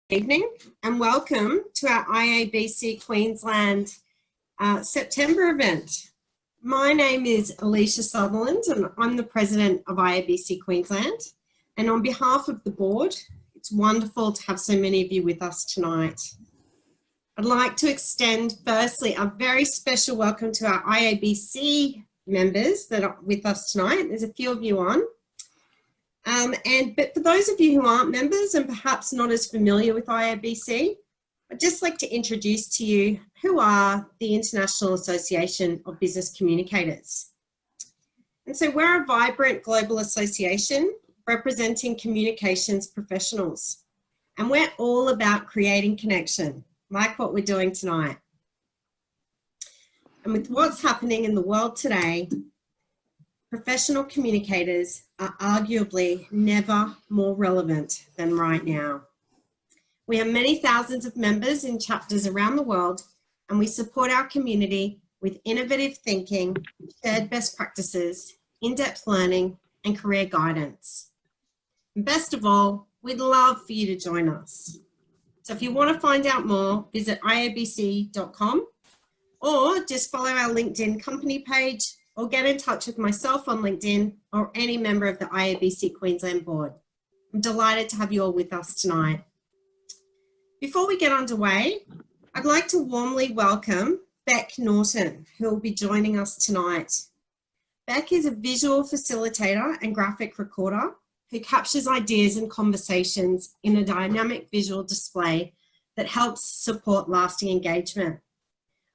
Evening and welcome to our IABC Queensland September event. My name is Alicia Sutherland and I'm the President of IABC Queensland, and on behalf of the board, it's wonderful to have so many of you with us tonight. I'd like to extend firstly a very special welcome to our IABC members that are with us tonight. There's a few of you on. But for those of you who aren't members and perhaps not as familiar with IABC, I'd just like to introduce to you who are the International Association of Business Communicators. And so we're a vibrant global association representing communications professionals. And we're all about creating connection, like what we're doing tonight. And with what's happening in the world today, professional communicators are arguably never more relevant than right now. We have many thousands of members in chapters around the world, and we support our community with innovative thinking, shared best practices, in-depth learning, and career guidance. And best of all, we'd love for you to join us. So if you want to find out more, visit iabc.com or just follow our LinkedIn company page, or get in touch with myself on LinkedIn or any member of the IABC Queensland board. I'm delighted to have you all with us tonight. Before we get underway, I'd like to warmly welcome Beck Norton, who will be joining us tonight. Beck is a visual facilitator and graphic recorder who captures ideas and conversations in a dynamic visual display that helps support lasting engagement.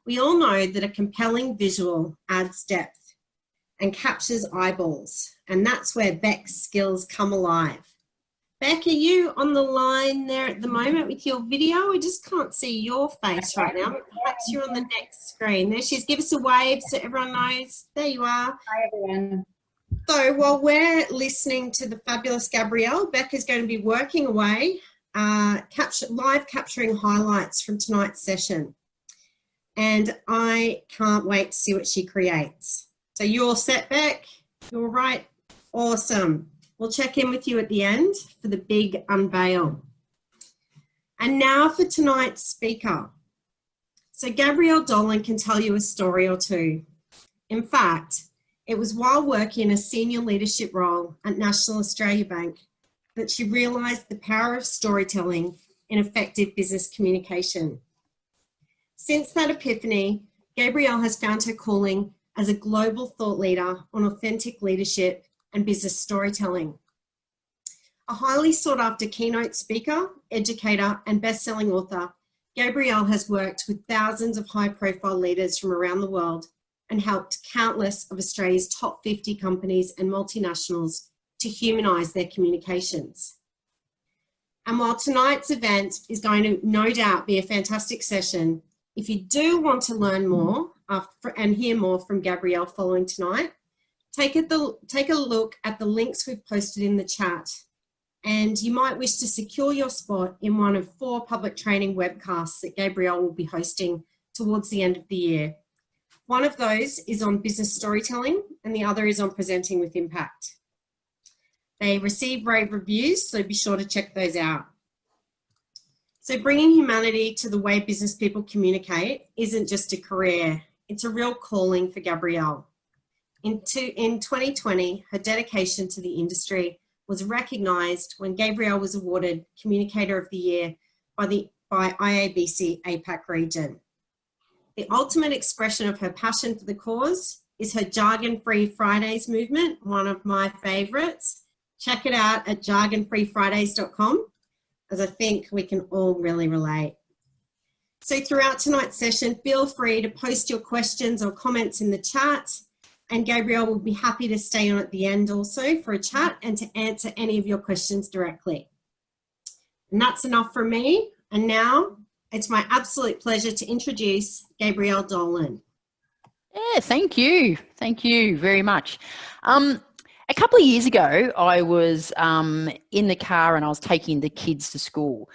We all know that a compelling visual adds depth and captures eyeballs, and that's where Beck's skills come alive. Beck, are you on the line there at the moment with your video? We just can't see your face right now, but perhaps you're on the next screen. There she is. Give us a wave so everyone knows. There you are. Hi, everyone. So while we're listening to the fabulous Gabrielle, Beck is going to be working away, live capturing highlights from tonight's session. And I can't wait to see what she creates. So you all set, Beck? You're right. Awesome. We'll check in with you at the end for the big unveil. And now for tonight's speaker. So Gabrielle Dolan can tell you a story or two. In fact, it was while working in a senior leadership role at National Australia Bank that she realised the power of storytelling in effective business communication. Since that epiphany, Gabrielle has found her calling as a global thought leader on authentic leadership and business storytelling. A highly sought after keynote speaker, educator, and best-selling author, Gabrielle has worked with thousands of high-profile leaders from around the world and helped countless of Australia's top 50 companies and multinationals to humanise their communications. And while tonight's event is going to no doubt be a fantastic session, if you do want to learn more and hear more from Gabrielle following tonight, take a look at the links we've posted in the chat, and you might wish to secure your spot in one of 4 public training webcasts that Gabrielle will be hosting towards the end of the year. One of those is on business storytelling and the other is on presenting with impact. They receive rave reviews, so be sure to check those out. So bringing humanity to the way business people communicate isn't just a career, it's a real calling for Gabrielle. In 2020, her dedication to the industry was recognised when Gabrielle was awarded Communicator of the Year by IABC APAC region. The ultimate expression of her passion for the cause is her Jargon-Free Fridays movement, one of my favourites. Check it out at jargonfreefridays.com. as I think we can all really relate. So throughout tonight's session, feel free to post your questions or comments in the chat, and Gabrielle will be happy to stay on at the end also for a chat and to answer any of your questions directly. And that's enough from me. And now it's my absolute pleasure to introduce Gabrielle Dolan. Yeah, thank you. Thank you very much. A couple of years ago, I was in the car and I was taking the kids to school.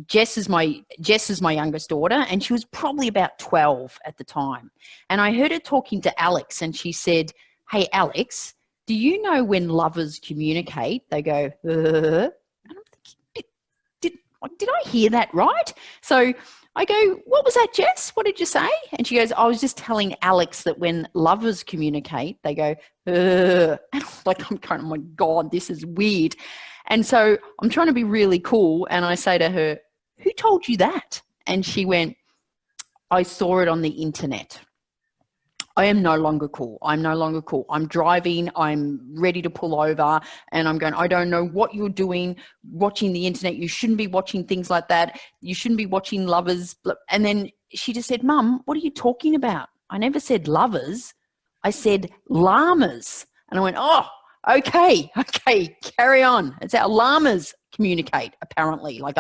Jess is my youngest daughter, and she was probably about 12 at the time. And I heard her talking to Alex, and she said, "Hey, Alex, do you know when lovers communicate, they go, And I'm thinking, did I hear that right? So I go, what was that, Jess? What did you say? And she goes, I was just telling Alex that when lovers communicate, they go, ugh. And I'm like, I'm kind of, oh my God, this is weird. And so I'm trying to be really cool. And I say to her, who told you that? And she went, I saw it on the internet. I am no longer cool. I'm no longer cool. I'm driving. I'm ready to pull over and I'm going, I don't know what you're doing watching the internet. You shouldn't be watching things like that. You shouldn't be watching lovers. And then she just said, Mum, what are you talking about? I never said lovers. I said llamas. And I went, oh, okay, carry on. It's how llamas communicate, apparently. Like,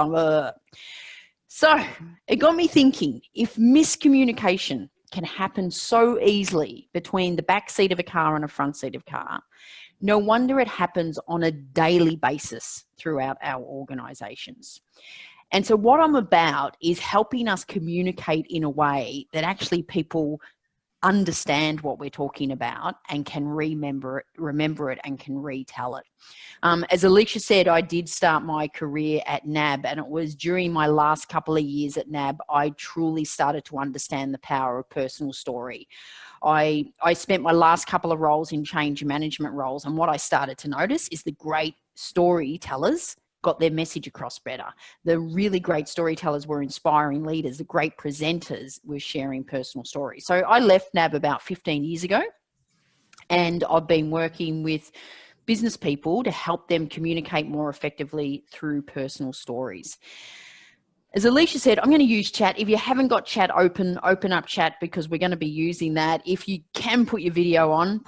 So it got me thinking, if miscommunication can happen so easily between the back seat of a car and a front seat of a car, no wonder it happens on a daily basis throughout our organisations. And so what I'm about is helping us communicate in a way that actually people understand what we're talking about and can remember it and can retell it. As Alicia said, I did start my career at NAB, and it was during my last couple of years at NAB, I truly started to understand the power of personal story. I spent my last couple of roles in change management roles, and what I started to notice is the great storytellers got their message across better. The really great storytellers were inspiring leaders. The great presenters were sharing personal stories. So I left NAB about 15 years ago, and I've been working with business people to help them communicate more effectively through personal stories. As Alicia said, I'm going to use chat. If you haven't got chat open up chat, because we're going to be using that. If you can put your video on,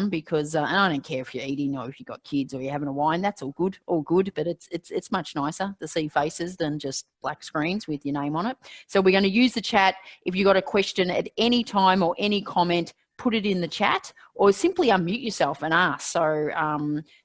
because and I don't care if you're eating or if you've got kids or you're having a wine, that's all good, but it's much nicer to see faces than just black screens with your name on it. So we're going to use the chat. If you've got a question at any time or any comment, put it in the chat or simply unmute yourself and ask. So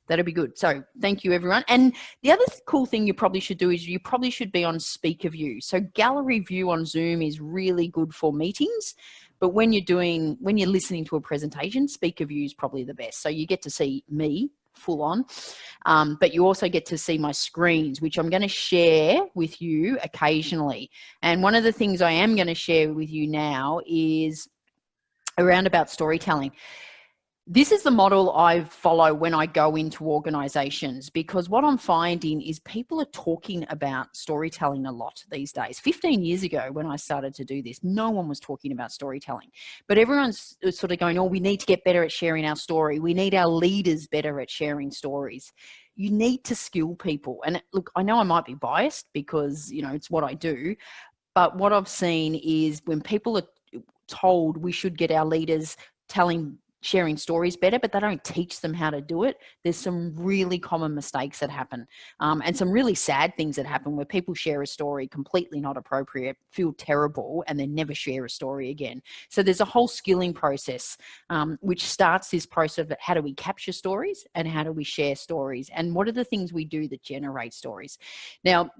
that'll be good. So thank you, everyone. And the other cool thing you probably should do is you probably should be on speaker view. So gallery view on Zoom is really good for meetings, but when you're listening to a presentation, speaker view is probably the best. So you get to see me full on, but you also get to see my screens, which I'm going to share with you occasionally. And one of the things I am going to share with you now is around about storytelling. This is the model I follow when I go into organizations, because what I'm finding is people are talking about storytelling a lot these days. 15 years ago when I started to do this, no one was talking about storytelling, but everyone's sort of going, oh, we need to get better at sharing our story. We need our leaders better at sharing stories. You need to skill people. And look, I know I might be biased because, it's what I do, but what I've seen is when people are told we should get our leaders sharing stories better, but they don't teach them how to do it, there's some really common mistakes that happen, and some really sad things that happen where people share a story completely not appropriate, feel terrible, and then never share a story again. So there's a whole skilling process, which starts this process of how do we capture stories and how do we share stories and what are the things we do that generate stories. Now,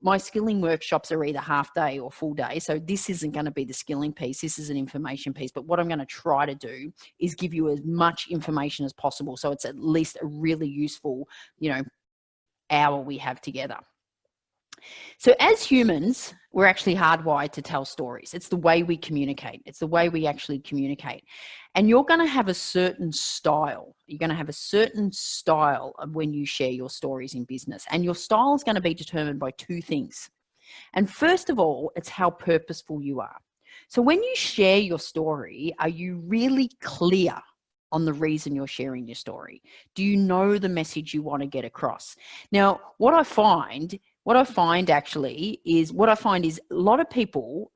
my skilling workshops are either half day or full day. So this isn't going to be the skilling piece. This is an information piece. But what I'm going to try to do is give you as much information as possible. So it's at least a really useful, hour we have together. So as humans, we're actually hardwired to tell stories. It's the way we communicate. It's the way we actually communicate. And you're going to have a certain style. You're going to have a certain style of when you share your stories in business. And your style is going to be determined by two things. And first of all, it's how purposeful you are. So when you share your story, are you really clear on the reason you're sharing your story? Do you know the message you want to get across? Now, what I find actually is a lot of people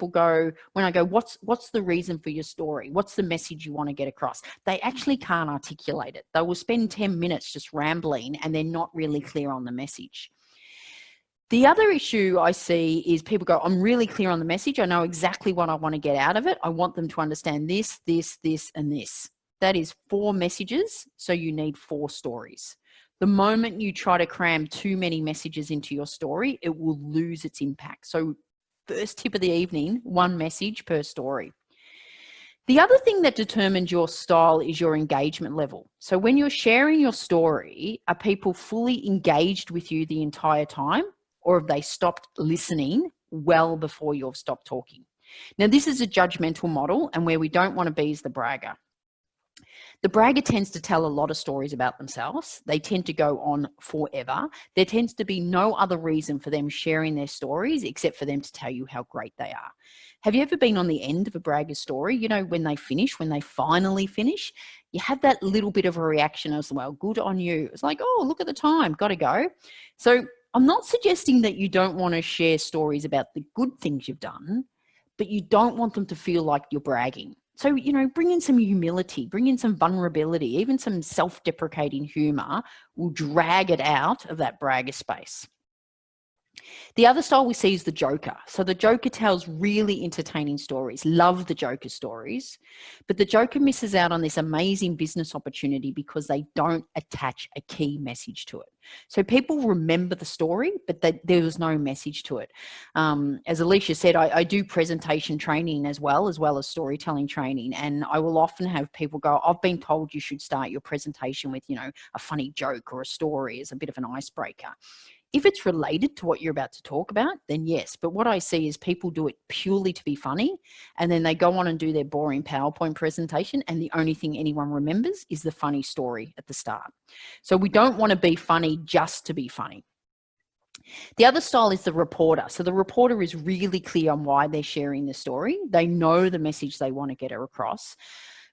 go, when I go, what's the reason for your story? What's the message you want to get across? They actually can't articulate it. They will spend 10 minutes just rambling and they're not really clear on the message. The other issue I see is people go, I'm really clear on the message. I know exactly what I want to get out of it. I want them to understand this, this, this, and this. That is 4 messages. So you need 4 stories. The moment you try to cram too many messages into your story, it will lose its impact. So first tip of the evening, 1 message per story. The other thing that determines your style is your engagement level. So when you're sharing your story, are people fully engaged with you the entire time, or have they stopped listening well before you've stopped talking? Now, this is a judgmental model, and where we don't want to be is the bragger. The bragger tends to tell a lot of stories about themselves. They tend to go on forever. There tends to be no other reason for them sharing their stories except for them to tell you how great they are. Have you ever been on the end of a bragger's story? You know, when they finish, when they finally finish, you have that little bit of a reaction as well. Good on you. It's like, oh, look at the time, got to go. So I'm not suggesting that you don't want to share stories about the good things you've done, but you don't want them to feel like you're bragging. So, you know, bring in some humility, bring in some vulnerability, even some self-deprecating humor will drag it out of that bragger space. The other style we see is the joker. So the joker tells really entertaining stories. Love the joker stories. But the joker misses out on this amazing business opportunity because they don't attach a key message to it. So people remember the story, but there was no message to it. As Alicia said, I do presentation training as well as storytelling training. And I will often have people go, I've been told you should start your presentation with, you know, a funny joke or a story as a bit of an icebreaker. If it's related to what you're about to talk about, then yes. But what I see is people do it purely to be funny, and then they go on and do their boring PowerPoint presentation, and the only thing anyone remembers is the funny story at the start. So we don't want to be funny just to be funny. The other style is the reporter. So the reporter is really clear on why they're sharing the story. They know the message they want to get across.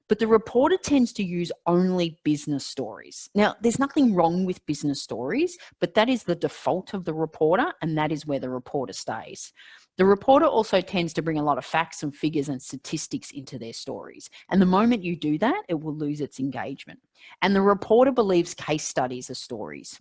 But the reporter tends to use only business stories. Now, there's nothing wrong with business stories, but that is the default of the reporter, and that is where the reporter stays. The reporter also tends to bring a lot of facts and figures and statistics into their stories. And the moment you do that, it will lose its engagement. And the reporter believes case studies are stories.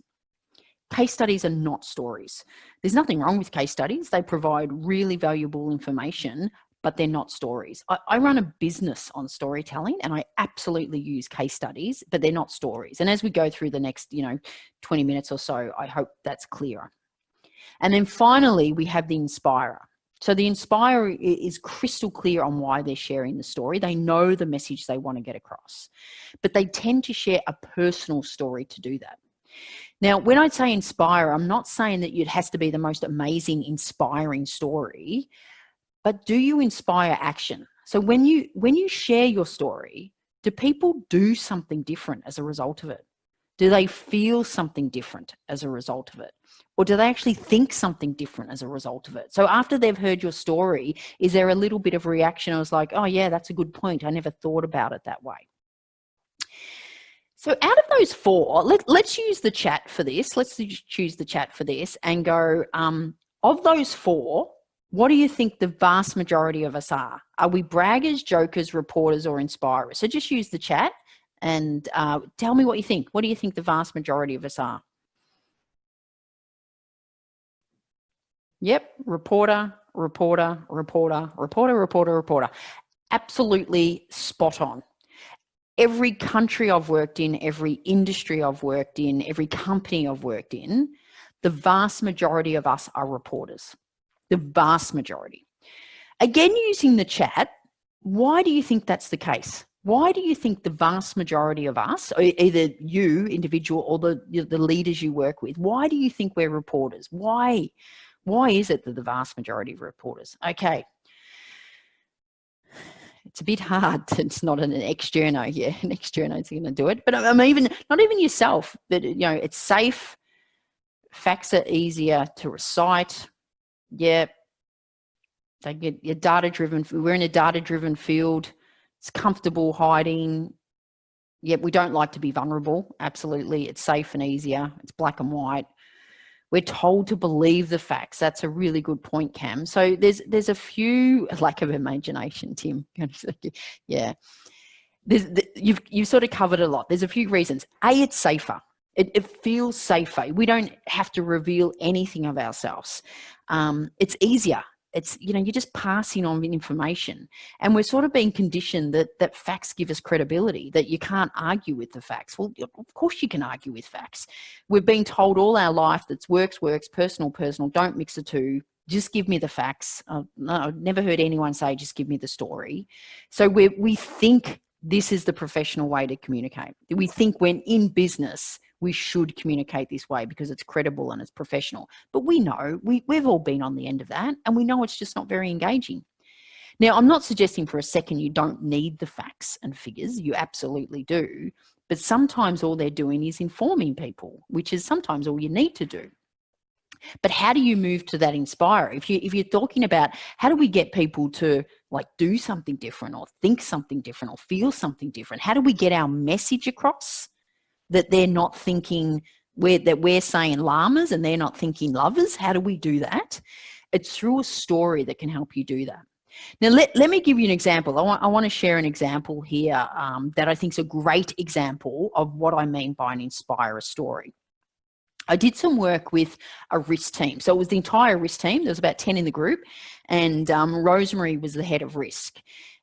Case studies are not stories. There's nothing wrong with case studies. They provide really valuable information, but they're not stories. I run a business on storytelling, and I absolutely use case studies, but they're not stories. And as we go through the next, 20 minutes or so, I hope that's clearer. And then finally, we have the inspirer. So the inspirer is crystal clear on why they're sharing the story. They know the message they want to get across, but they tend to share a personal story to do that. Now, when I say inspire, I'm not saying that it has to be the most amazing, inspiring story, but do you inspire action? So when you share your story, do people do something different as a result of it? Do they feel something different as a result of it? Or do they actually think something different as a result of it? So after they've heard your story, is there a little bit of reaction? I was like, oh yeah, that's a good point. I never thought about it that way. So out of those four, let's use the chat for this. Let's choose the chat for this and go, of those four, what do you think the vast majority of us are? Are we braggers, jokers, reporters, or inspirers? So just use the chat and tell me what you think. What do you think the vast majority of us are? Yep, reporter, reporter, reporter, reporter, reporter, reporter. Absolutely spot on. Every country I've worked in, every industry I've worked in, every company I've worked in, the vast majority of us are reporters. The vast majority. Again, using the chat, why do you think that's the case? Why do you think the vast majority of us, either you, individual, or the leaders you work with, why do you think we're reporters? Why is it that the vast majority of reporters? Okay. It's a bit hard. It's not an ex-journo. Yeah, an ex-journo is going to do it. But not even yourself. But it's safe. Facts are easier to recite. Yeah, they get your data-driven. We're in a data-driven field. It's comfortable hiding. Yeah, we don't like to be vulnerable. Absolutely, it's safe and easier. It's black and white. We're told to believe the facts. That's a really good point, Cam. So there's a few lack of imagination, Tim. Yeah, you've sort of covered a lot. There's a few reasons. A, it's safer. It feels safer. We don't have to reveal anything of ourselves. It's easier. It's, you're just passing on information. And we're sort of being conditioned that facts give us credibility, that you can't argue with the facts. Well, of course you can argue with facts. We've been told all our life that works, personal, don't mix the two. Just give me the facts. No, I've never heard anyone say, just give me the story. So we think this is the professional way to communicate. We think when in business, We should communicate this way because it's credible and it's professional. But we know, we've all been on the end of that, and we know it's just not very engaging. Now, I'm not suggesting for a second you don't need the facts and figures. You absolutely do. But sometimes all they're doing is informing people, which is sometimes all you need to do. But how do you move to that inspire? If you're talking about how do we get people to like do something different or think something different or feel something different, how do we get our message across that they're not thinking that we're saying llamas and they're not thinking lovers? How do we do that? It's through a story that can help you do that. Now, let me give you an example. I want to share an example here that I think is a great example of what I mean by an inspire a story. I did some work with a risk team. So it was the entire risk team. There was about 10 in the group, and Rosemary was the head of risk.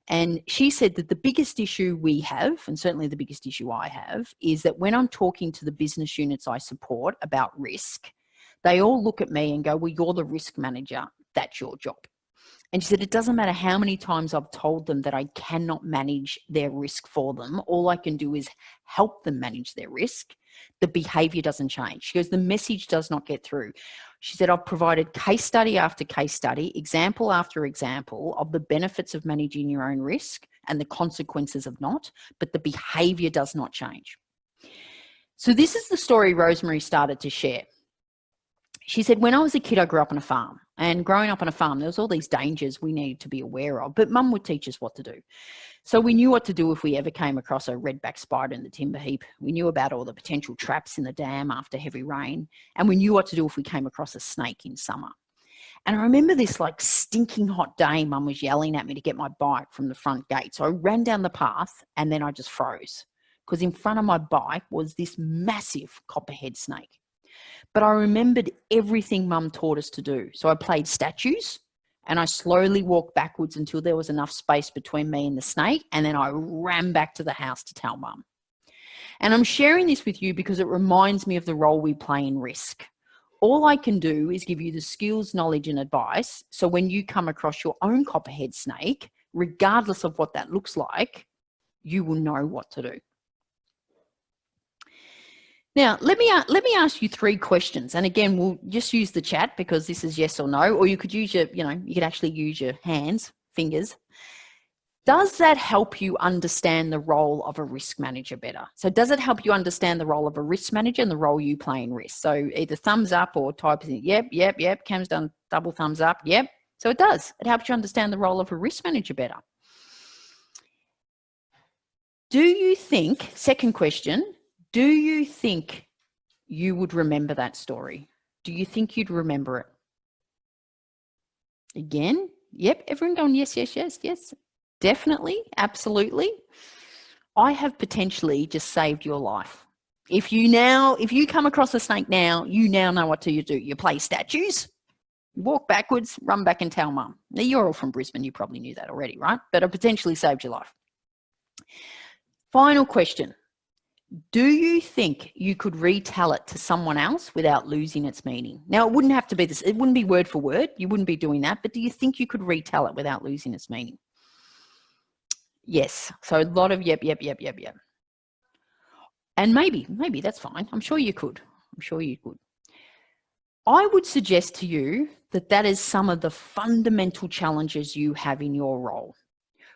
And she said that the biggest issue we have, and certainly the biggest issue I have, is that when I'm talking to the business units I support about risk, they all look at me and go, well, you're the risk manager. That's your job. And she said, it doesn't matter how many times I've told them that I cannot manage their risk for them. All I can do is help them manage their risk. The behavior doesn't change. She goes, the message does not get through. She said, I've provided case study after case study, example after example of the benefits of managing your own risk and the consequences of not, but the behavior does not change. So this is the story Rosemary started to share. She said, when I was a kid, I grew up on a farm, and growing up on a farm, there was all these dangers we needed to be aware of, but mum would teach us what to do. So we knew what to do if we ever came across a redback spider in the timber heap. We knew about all the potential traps in the dam after heavy rain, and we knew what to do if we came across a snake in summer. And I remember this like stinking hot day, mum was yelling at me to get my bike from the front gate. So I ran down the path and then I just froze because in front of my bike was this massive copperhead snake. But I remembered everything mum taught us to do. So I played statues and I slowly walked backwards until there was enough space between me and the snake. And then I ran back to the house to tell mum. And I'm sharing this with you because it reminds me of the role we play in risk. All I can do is give you the skills, knowledge and advice. So when you come across your own copperhead snake, regardless of what that looks like, you will know what to do. Now, let me ask you 3 questions. And again, we'll just use the chat because this is yes or no, or you could use your, you could actually use your hands, fingers. Does that help you understand the role of a risk manager better? So does it help you understand the role of a risk manager and the role you play in risk? So either thumbs up or type in, yep, Cam's done double thumbs up, yep. So it does. It helps you understand the role of a risk manager better. Do you think, second question, do you think you would remember that story? Do you think you'd remember it? Again, yep, everyone going yes, yes, yes, yes. Definitely, absolutely. I have potentially just saved your life. If you come across a snake now, you now know what to do. You play statues, you walk backwards, run back and tell mum. Now you're all from Brisbane, you probably knew that already, right? But I potentially saved your life. Final question. Do you think you could retell it to someone else without losing its meaning? Now, it wouldn't have to be this. It wouldn't be word for word. You wouldn't be doing that. But do you think you could retell it without losing its meaning? Yes. So a lot of yep. And maybe that's fine. I'm sure you could. I would suggest to you that is some of the fundamental challenges you have in your role.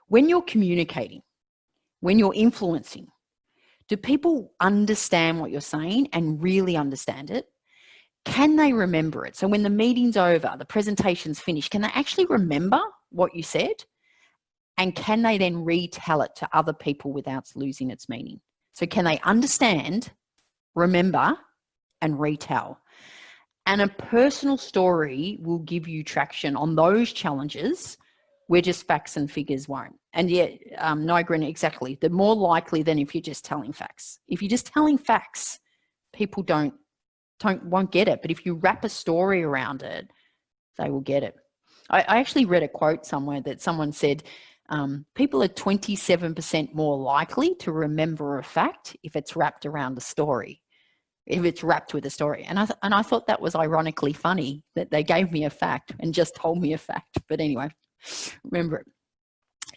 When you're communicating, when you're influencing, do people understand what you're saying and really understand it? Can they remember it? So when the meeting's over, the presentation's finished, can they actually remember what you said? And can they then retell it to other people without losing its meaning? So can they understand, remember, and retell? And a personal story will give you traction on those challenges where just facts and figures won't. And yeah, Nigrin, exactly. They're more likely than if you're just telling facts. If you're just telling facts, people won't get it. But if you wrap a story around it, they will get it. I actually read a quote somewhere that someone said, people are 27% more likely to remember a fact if it's wrapped around a story, if it's wrapped with a story. And I thought that was ironically funny that they gave me a fact and just told me a fact. But anyway, remember it.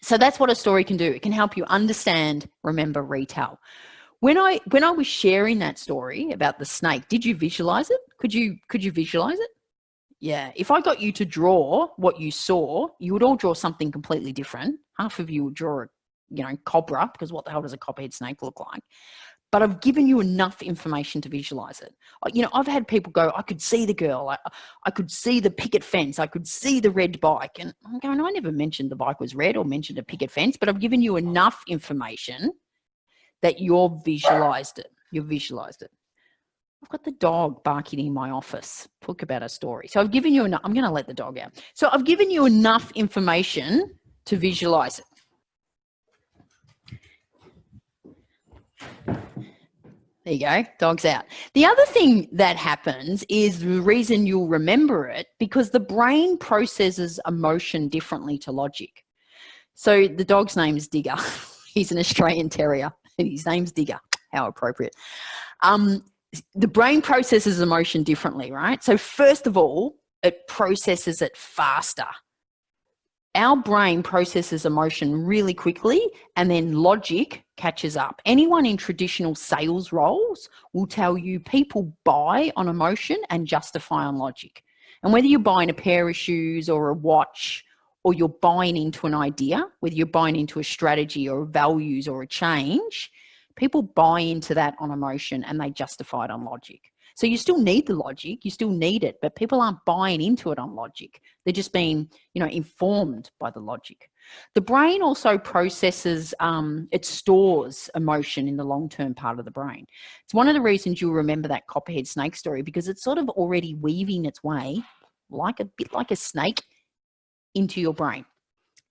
So that's what a story can do. It can help you understand, remember, retell. When I was sharing that story about the snake, did you visualize it? Could you visualize it? Yeah. If I got you to draw what you saw, you would all draw something completely different. Half of you would draw a, cobra, because what the hell does a copperhead snake look like? But I've given you enough information to visualize it. I've had people go, I could see the girl. I could see the picket fence. I could see the red bike. And I'm going, I never mentioned the bike was red or mentioned a picket fence, but I've given you enough information that you've visualized it. You've visualized it. I've got the dog barking in my office. Talk about a story. So I've given you enough. I'm going to let the dog out. So I've given you enough information to visualize it. There you go, dog's out. The other thing that happens is the reason you'll remember it, because the brain processes emotion differently to logic. So the dog's name is Digger. He's an Australian Terrier and his name's Digger. How appropriate. The brain processes emotion differently, right? So first of all, it processes it faster. Our brain processes emotion really quickly, and then logic catches up. Anyone in traditional sales roles will tell you people buy on emotion and justify on logic. And whether you're buying a pair of shoes or a watch, or you're buying into an idea, whether you're buying into a strategy or values or a change, people buy into that on emotion and they justify it on logic. So you still need the logic, you still need it, but people aren't buying into it on logic. They're just being, informed by the logic. The brain also processes, it stores emotion in the long-term part of the brain. It's one of the reasons you'll remember that copperhead snake story, because it's sort of already weaving its way, like a bit like a snake, into your brain,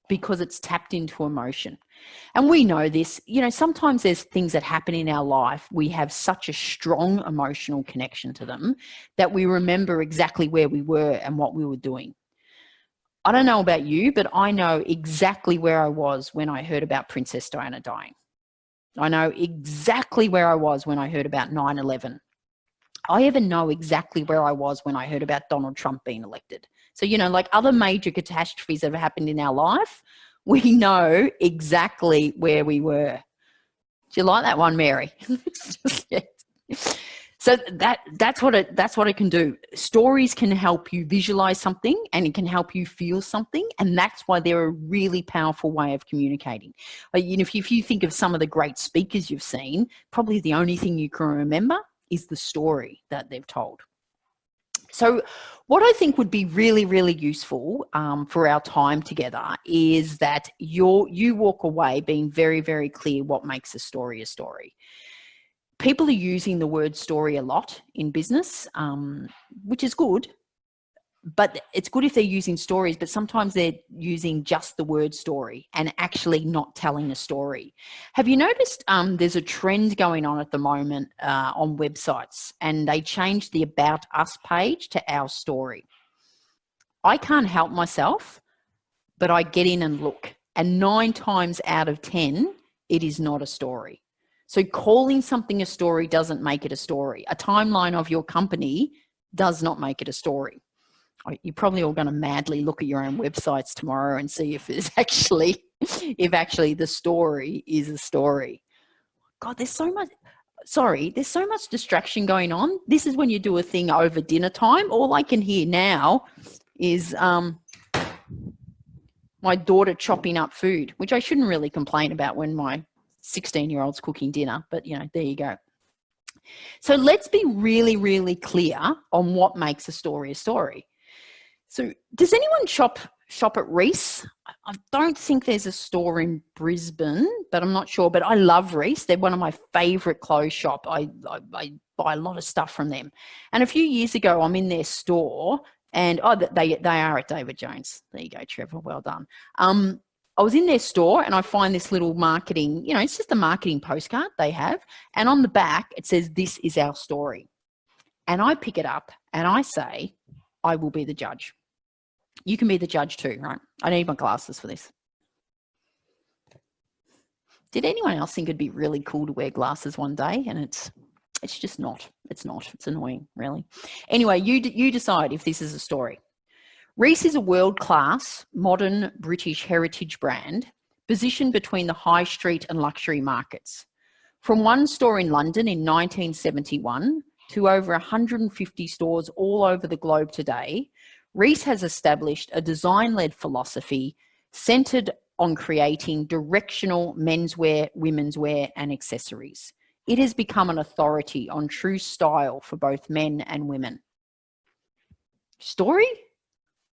because it's tapped into emotion. And we know this, sometimes there's things that happen in our life. We have such a strong emotional connection to them that we remember exactly where we were and what we were doing. I don't know about you, but I know exactly where I was when I heard about Princess Diana dying. I know exactly where I was when I heard about 9/11. I even know exactly where I was when I heard about Donald Trump being elected. So, like other major catastrophes that have happened in our life, we know exactly where we were. Do you like that one, Mary? Yeah. So that's what it can do. Stories can help you visualize something, and it can help you feel something, and that's why they're a really powerful way of communicating. If you think of some of the great speakers you've seen, probably the only thing you can remember is the story that they've told. So what I think would be really, really useful for our time together is that you walk away being very, very clear what makes a story a story. People are using the word story a lot in business, which is good, but it's good if they're using stories, but sometimes they're using just the word story and actually not telling a story. Have you noticed there's a trend going on at the moment on websites, and they changed the About Us page to Our Story? I can't help myself, but I get in and look, and 9 times out of 10, it is not a story. So calling something a story doesn't make it a story. A timeline of your company does not make it a story. You're probably all going to madly look at your own websites tomorrow and see if it's actually, the story is a story. God, there's so much distraction going on. This is when you do a thing over dinner time. All I can hear now is my daughter chopping up food, which I shouldn't really complain about when my 16-year-old's cooking dinner, but there you go. So let's be really, really clear on what makes a story a story. So does anyone shop at Reese? I don't think there's a store in Brisbane, but I'm not sure. But I love Reese. They're one of my favourite clothes shop. I buy a lot of stuff from them. And a few years ago, I'm in their store, and they are at David Jones. There you go, Trevor. Well done. I was in their store, and I find this little marketing, it's just a marketing postcard they have. And on the back, it says, "This is our story." And I pick it up and I say, I will be the judge. You can be the judge too, right? I need my glasses for this. Did anyone else think it'd be really cool to wear glasses one day? And it's just not. It's not. It's annoying, really. Anyway, you decide if this is a story. Reese is a world-class, modern British heritage brand positioned between the high street and luxury markets. From one store in London in 1971 to over 150 stores all over the globe today, Reese has established a design-led philosophy centered on creating directional menswear, womenswear, and accessories. It has become an authority on true style for both men and women. Story?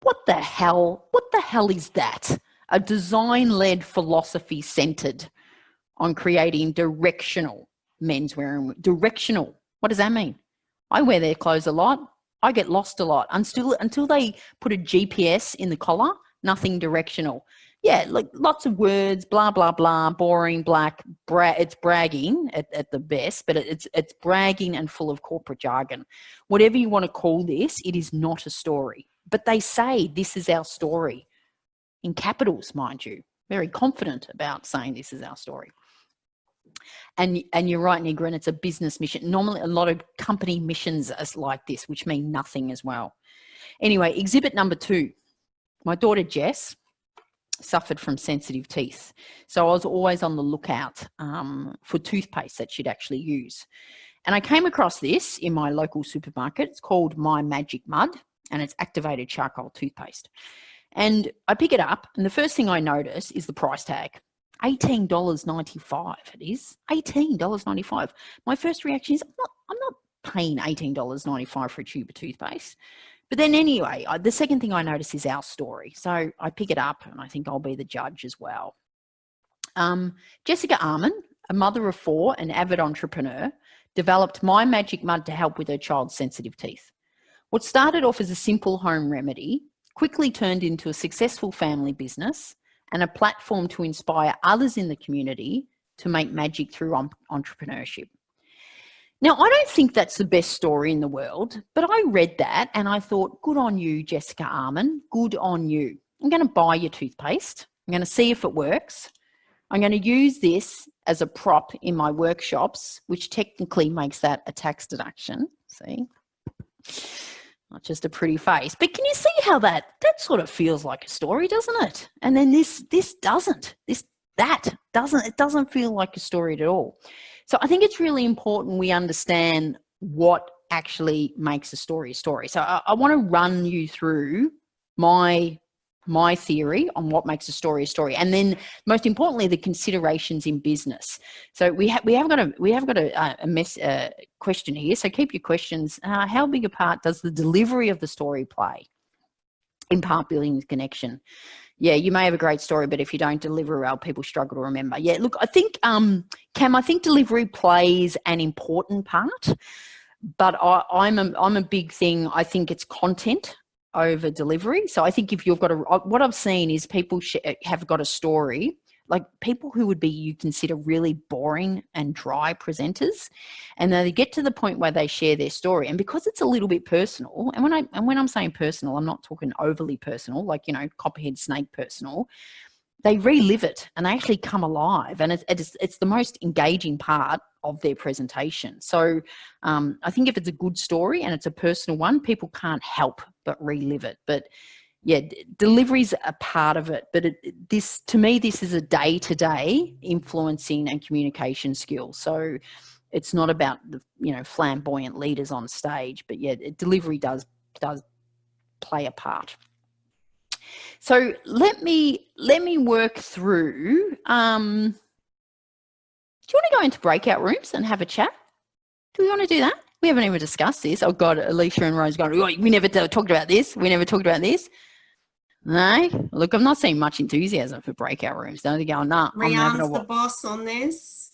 What the hell? What the hell is that? A design-led philosophy centered on creating directional menswear and directional. What does that mean? I wear their clothes a lot. I get lost a lot until they put a GPS in the collar. Nothing directional. Yeah, like lots of words, blah blah blah, boring, black. It's bragging at the best, but it's bragging and full of corporate jargon. Whatever you want to call this, it is not a story. But they say this is our story, in capitals, mind you. Very confident about saying this is our story. And you're right, Nigra, and it's a business mission. Normally, a lot of company missions are like this, which mean nothing as well. Anyway, exhibit number 2. My daughter, Jess, suffered from sensitive teeth. So I was always on the lookout for toothpaste that she'd actually use. And I came across this in my local supermarket. It's called My Magic Mud, and it's activated charcoal toothpaste. And I pick it up, and the first thing I notice is the price tag. $18.95 it is. $18.95. My first reaction is, I'm not paying $18.95 for a tube of toothpaste. But then anyway, the second thing I notice is our story. So I pick it up, and I think I'll be the judge as well. Jessica Arman, a mother of 4 and avid entrepreneur, developed My Magic Mud to help with her child's sensitive teeth. What started off as a simple home remedy quickly turned into a successful family business and a platform to inspire others in the community to make magic through entrepreneurship. Now, I don't think that's the best story in the world, but I read that and I thought, good on you, Jessica Arman, good on you. I'm going to buy your toothpaste. I'm going to see if it works. I'm going to use this as a prop in my workshops, which technically makes that a tax deduction. See? Not just a pretty face, but can you see how that sort of feels like a story, doesn't it? And then this doesn't. It doesn't feel like a story at all. So I think it's really important we understand what actually makes a story a story. So I want to run you through my theory on what makes a story, and then most importantly, the considerations in business. So we have got a question here. So keep your questions. How big a part does the delivery of the story play in part building the connection? Yeah, you may have a great story, but if you don't deliver well, people struggle to remember. Yeah, look, I think Cam, I think delivery plays an important part, but I'm a big thing. I think it's content over delivery. So I think if you've got what I've seen is people have got a story, like people who would be, you consider really boring and dry presenters, and they get to the point where they share their story, and because it's a little bit personal, and when I'm saying personal, I'm not talking overly personal, like, you know, copperhead snake personal. They relive it and they actually come alive, and it's the most engaging part of their presentation. So I think if it's a good story and it's a personal one, people can't help but relive it. But yeah, delivery's a part of it. But to me, this is a day-to-day influencing and communication skill. So it's not about the, you know, flamboyant leaders on stage, but yeah, delivery does play a part. So let me work through. Do you want to go into breakout rooms and have a chat? Do we want to do that? We haven't even discussed this. Oh God, Alicia and Rose going, oh, we never talked about this. We never talked about this. No, look, I'm not seeing much enthusiasm for breakout rooms. They're going, nah. Rianne's the boss on this.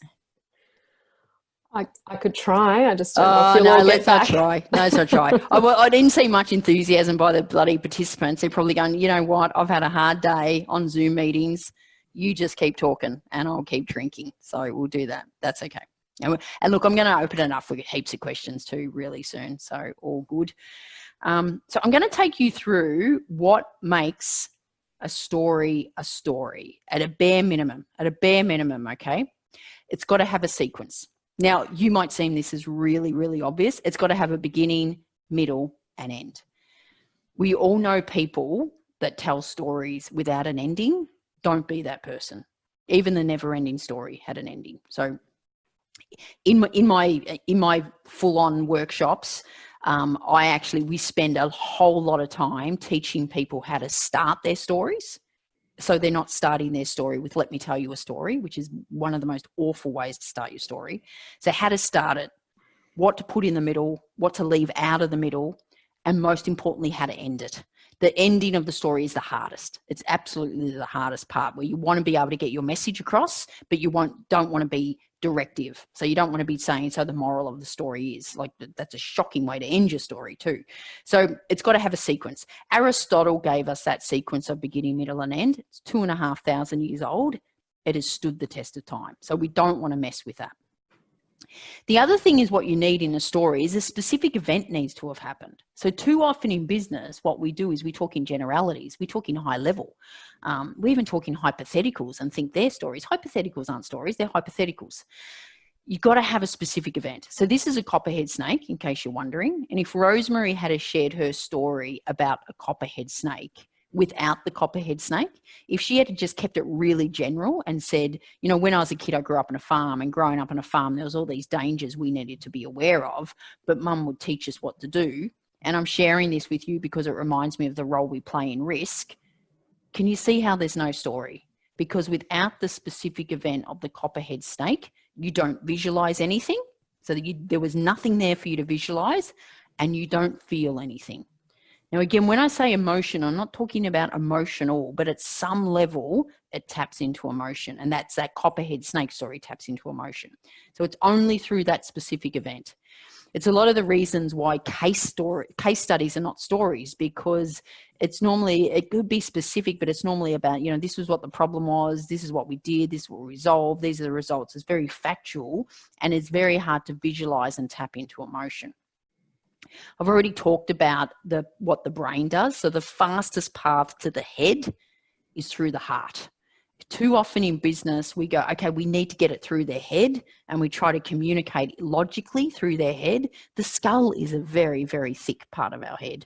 I could try. I just don't know if you'll all get back. Let's not try. I didn't see much enthusiasm by the bloody participants. They're probably going, you know what? I've had a hard day on Zoom meetings. You just keep talking and I'll keep drinking. So we'll do that. That's okay. And look, I'm going to open it up with heaps of questions too really soon. So all good. So I'm going to take you through what makes a story at a bare minimum. Okay? It's got to have a sequence. Now, you might seem this is really, really obvious. It's got to have a beginning, middle, and end. We all know people that tell stories without an ending. Don't be that person. Even the never-ending story had an ending. So in my full-on workshops, we spend a whole lot of time teaching people how to start their stories. So they're not starting their story with, let me tell you a story, which is one of the most awful ways to start your story. So how to start it, what to put in the middle, what to leave out of the middle, and most importantly, how to end it. The ending of the story is the hardest. It's absolutely the hardest part, where you want to be able to get your message across, but you don't want to be directive. So you don't want to be saying, so the moral of the story is, like, that's a shocking way to end your story too. So it's got to have a sequence. Aristotle gave us that sequence of beginning, middle, and end. It's 2,500 years old. It has stood the test of time. So we don't want to mess with that. The other thing is, what you need in a story is a specific event needs to have happened. So too often in business, what we do is we talk in generalities, we talk in high level. We even talk in hypotheticals and think they're stories. Hypotheticals aren't stories, they're hypotheticals. You've got to have a specific event. So this is a copperhead snake, in case you're wondering. And if Rosemary had shared her story about a copperhead snake without the copperhead snake, if she had just kept it really general and said, you know, when I was a kid, I grew up on a farm, and growing up on a farm, there was all these dangers we needed to be aware of, but mum would teach us what to do. And I'm sharing this with you because it reminds me of the role we play in risk. Can you see how there's no story? Because without the specific event of the copperhead snake, you don't visualize anything. So there was nothing there for you to visualize, and you don't feel anything. Now, again, when I say emotion, I'm not talking about emotional, but at some level, it taps into emotion. And that's that copperhead snake story taps into emotion. So it's only through that specific event. It's a lot of the reasons why case studies are not stories, because it's normally, it could be specific, but it's normally about, you know, this was what the problem was, this is what we did, this is what we resolved, these are the results. It's very factual, and it's very hard to visualize and tap into emotion. I've already talked about what the brain does. So the fastest path to the head is through the heart. Too often in business, we go, okay, we need to get it through their head, and we try to communicate logically through their head. The skull is a very, very thick part of our head,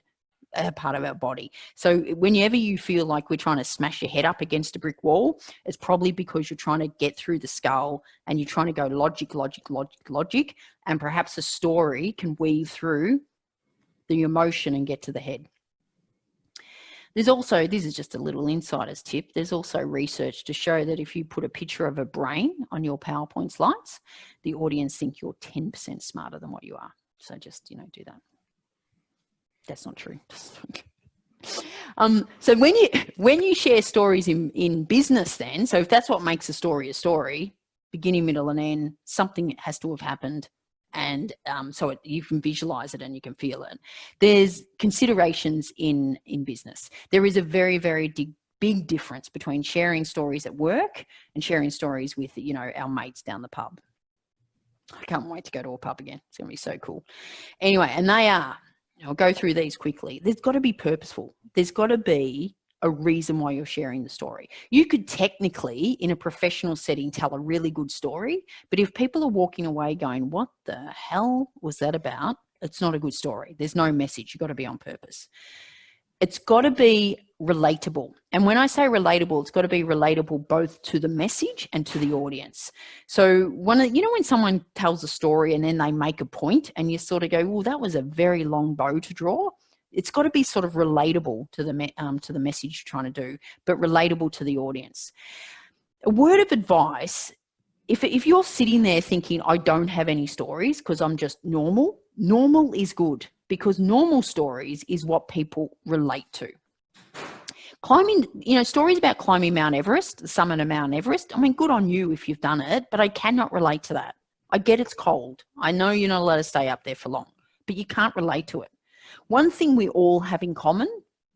part of our body. So whenever you feel like we're trying to smash your head up against a brick wall, it's probably because you're trying to get through the skull, and you're trying to go logic, logic, logic, logic, and perhaps a story can weave through the emotion and get to the head. There's also, this is just a little insider's tip, there's also research to show that if you put a picture of a brain on your PowerPoint slides, the audience think you're 10% smarter than what you are. So just, you know, do that. That's not true. So when you share stories in business then, so if that's what makes a story, beginning, middle, and end, something has to have happened. And so you can visualize it and you can feel it. There's considerations in business. There is a very, very big difference between sharing stories at work and sharing stories with, you know, our mates down the pub. I can't wait to go to a pub again. It's going to be so cool. Anyway, and they are, I'll go through these quickly. There's got to be purposeful. There's got to be a reason why you're sharing the story. You could technically, in a professional setting, tell a really good story, but if people are walking away going, what the hell was that about? It's not a good story. There's no message. You've got to be on purpose. It's got to be relatable. And when I say relatable, it's got to be relatable both to the message and to the audience. So you know, when someone tells a story and then they make a point and you sort of go, well, that was a very long bow to draw. It's got to be sort of relatable to the message you're trying to do, but relatable to the audience. A word of advice, if you're sitting there thinking, I don't have any stories because I'm just normal, normal is good, because normal stories is what people relate to. Climbing, you know, stories about climbing Mount Everest, the summit of Mount Everest, I mean, good on you if you've done it, but I cannot relate to that. I get it's cold. I know you're not allowed to stay up there for long, but you can't relate to it. One thing we all have in common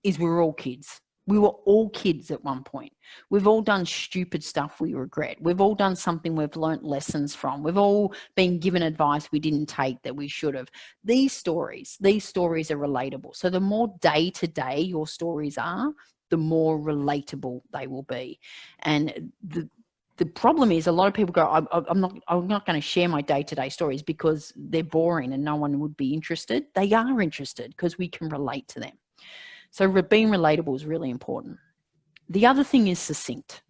is we're all kids. We were all kids at one point. We've all done stupid stuff we regret. We've all done something we've learnt lessons from. We've all been given advice we didn't take that we should have. These stories are relatable. So the more day-to-day your stories are, the more relatable they will be. And the problem is a lot of people go, I'm not going to share my day-to-day stories because they're boring and no one would be interested. They are interested because we can relate to them. So being relatable is really important. The other thing is succinct.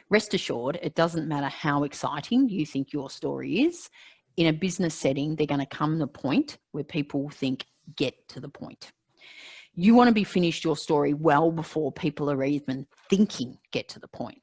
Rest assured, it doesn't matter how exciting you think your story is. In a business setting, they're going to come to the point where people think, get to the point. You want to be finished your story well before people are even thinking, get to the point.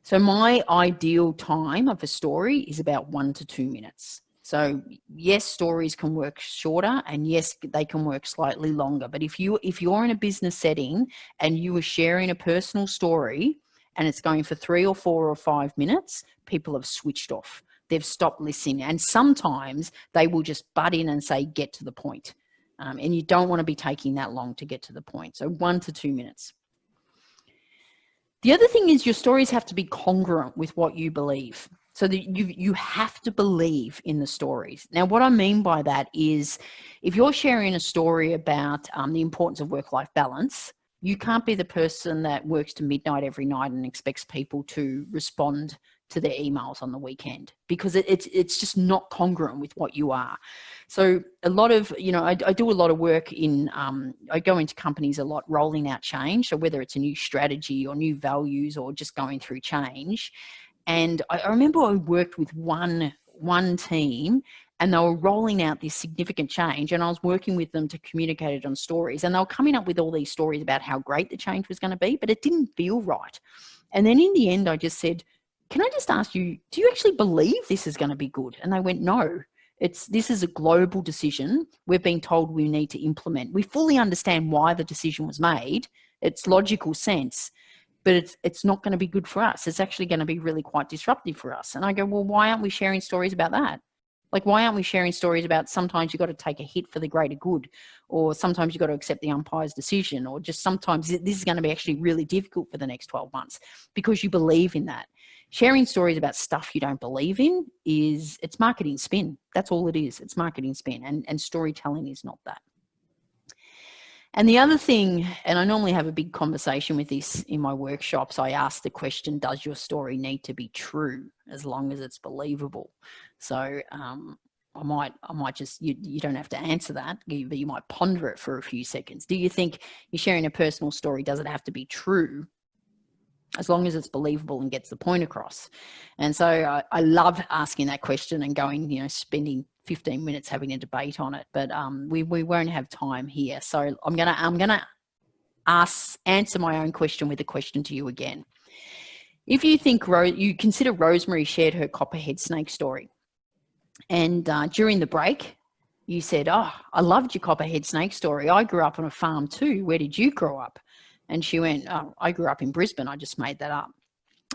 So my ideal time of a story is about 1 to 2 minutes. So yes, stories can work shorter, and yes, they can work slightly longer. But if you're in a business setting and you are sharing a personal story and it's going for 3 or 4 or 5 minutes, people have switched off. They've stopped listening. And sometimes they will just butt in and say, get to the point. And you don't want to be taking that long to get to the point. So 1 to 2 minutes. The other thing is your stories have to be congruent with what you believe. So that you have to believe in the stories. Now, what I mean by that is if you're sharing a story about the importance of work-life balance, you can't be the person that works to midnight every night and expects people to respond to their emails on the weekend, because it's just not congruent with what you are. So a lot of, I do a lot of work in, I go into companies a lot rolling out change. So whether it's a new strategy or new values or just going through change. And I remember I worked with one team and they were rolling out this significant change, and I was working with them to communicate it on stories, and they were coming up with all these stories about how great the change was going to be, but it didn't feel right. And then in the end, I just said, can I just ask you, do you actually believe this is going to be good? And they went, no, this is a global decision. We're being told we need to implement. We fully understand why the decision was made. It's logical sense, but it's not going to be good for us. It's actually going to be really quite disruptive for us. And I go, well, why aren't we sharing stories about that? Like, why aren't we sharing stories about sometimes you've got to take a hit for the greater good, or sometimes you've got to accept the umpire's decision, or just sometimes this is going to be actually really difficult for the next 12 months because you believe in that. Sharing stories about stuff you don't believe in it's marketing spin. That's all it is. It's marketing spin, and storytelling is not that. And the other thing, and I normally have a big conversation with this in my workshops, I ask the question, does your story need to be true as long as it's believable? So I might just, you don't have to answer that, but you might ponder it for a few seconds. Do you think you're sharing a personal story, does it have to be true as long as it's believable and gets the point across? And so I love asking that question and going, spending 15 minutes having a debate on it, but we won't have time here. So I'm gonna answer my own question with a question to you again. If you think you consider Rosemary shared her copperhead snake story, and during the break you said, oh, I loved your copperhead snake story. I grew up on a farm too. Where did you grow up? And she went, oh, I grew up in Brisbane. I just made that up.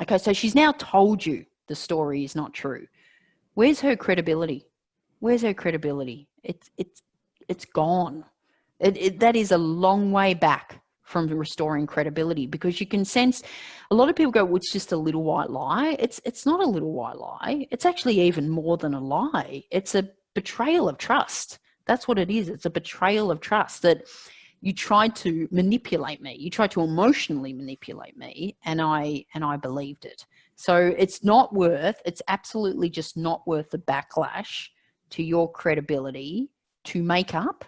Okay, so she's now told you the story is not true. Where's her credibility? Where's her credibility? It's gone. That is a long way back from restoring credibility, because you can sense a lot of people go, well, it's just a little white lie. It's not a little white lie. It's actually even more than a lie. It's a betrayal of trust. That's what it is. It's a betrayal of trust, that you tried to manipulate me. You tried to emotionally manipulate me, and I believed it. So it's absolutely just not worth the backlash to your credibility to make up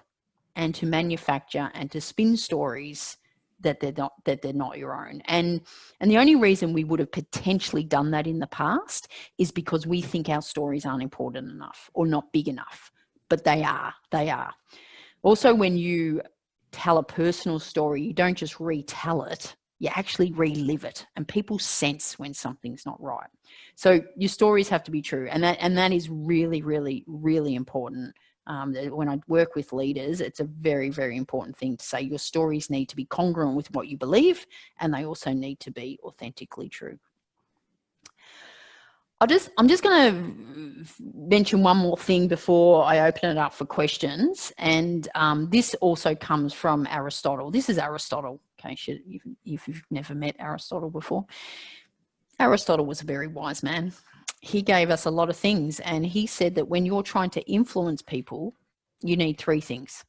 and to manufacture and to spin stories that they're not your own. And the only reason we would have potentially done that in the past is because we think our stories aren't important enough or not big enough, but they are. Also, when you tell a personal story, you don't just retell it, you actually relive it, and people sense when something's not right. So your stories have to be true, and that is really, really, really important. When I work with leaders, it's a very, very important thing to say your stories need to be congruent with what you believe, and they also need to be authentically true. I'm just going to mention one more thing before I open it up for questions. And this also comes from Aristotle. This is Aristotle, in case if you've never met Aristotle before. Aristotle was a very wise man. He gave us a lot of things, and he said that when you're trying to influence people, you need 3 things.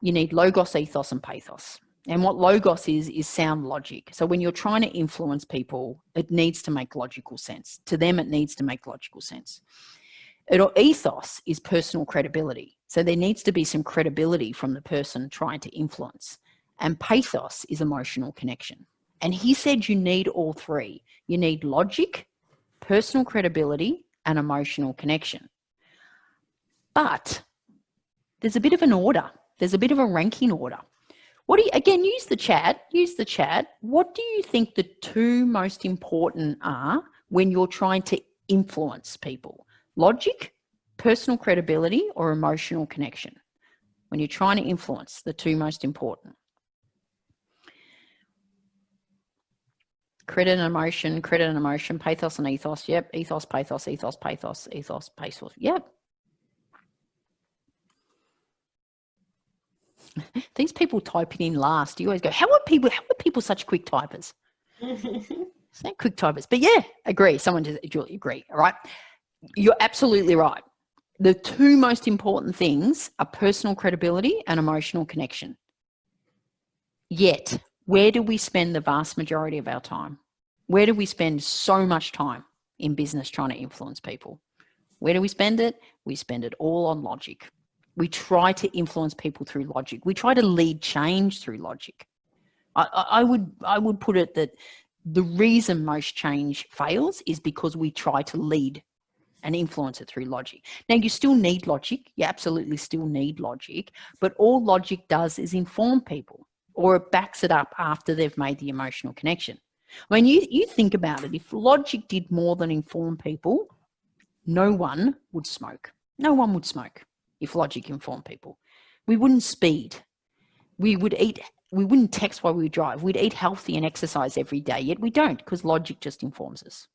You need logos, ethos, and pathos. And what logos is sound logic. So when you're trying to influence people, it needs to make logical sense. To them, it needs to make logical sense. Ethos is personal credibility. So there needs to be some credibility from the person trying to influence. And pathos is emotional connection. And he said you need all three. You need logic, personal credibility, and emotional connection. But there's a bit of an order. There's a bit of a ranking order. What do you, again, use the chat. What do you think the two most important are when you're trying to influence people? Logic, personal credibility, or emotional connection? When you're trying to influence, the two most important. Credit and emotion, pathos and ethos. Yep. Ethos, pathos, pathos. Yep. These people typing in last, you always go, how are people such quick typers? It's not quick typers, but yeah, agree. Someone just, Julie, agree. All right. You're absolutely right. The two most important things are personal credibility and emotional connection. Yet, where do we spend the vast majority of our time? Where do we spend so much time in business trying to influence people? Where do we spend it? We spend it all on logic. We try to influence people through logic. We try to lead change through logic. I would put it that the reason most change fails is because we try to lead and influence it through logic. Now, you still need logic. You absolutely still need logic. But all logic does is inform people, or it backs it up after they've made the emotional connection. I mean, you think about it. If logic did more than inform people, no one would smoke. No one would smoke if logic informed people. We wouldn't speed. We wouldn't text while we drive. We'd eat healthy and exercise every day, yet we don't, because logic just informs us.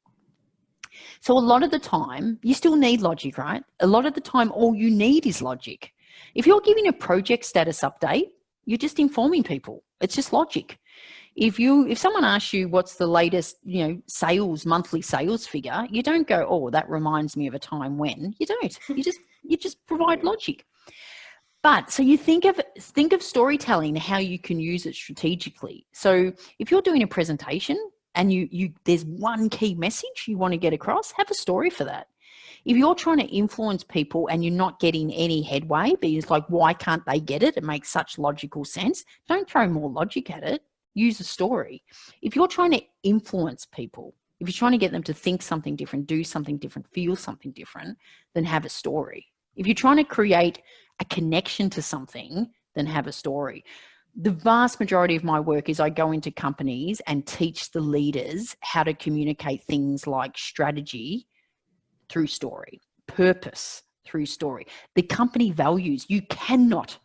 So a lot of the time, you still need logic, right? A lot of the time, all you need is logic. If you're giving a project status update, you're just informing people. It's just logic. If someone asks you what's the latest, monthly sales figure, you don't go, oh, that reminds me of a time when. You don't. You just provide logic. But so you think of storytelling, how you can use it strategically. So if you're doing a presentation and there's one key message you want to get across, have a story for that. If you're trying to influence people and you're not getting any headway, but it's like, why can't they get it? It makes such logical sense. Don't throw more logic at it. Use a story. If you're trying to influence people, if you're trying to get them to think something different, do something different, feel something different, then have a story. If you're trying to create a connection to something, then have a story. The vast majority of my work is I go into companies and teach the leaders how to communicate things like strategy through story, purpose through story, the company values. You cannot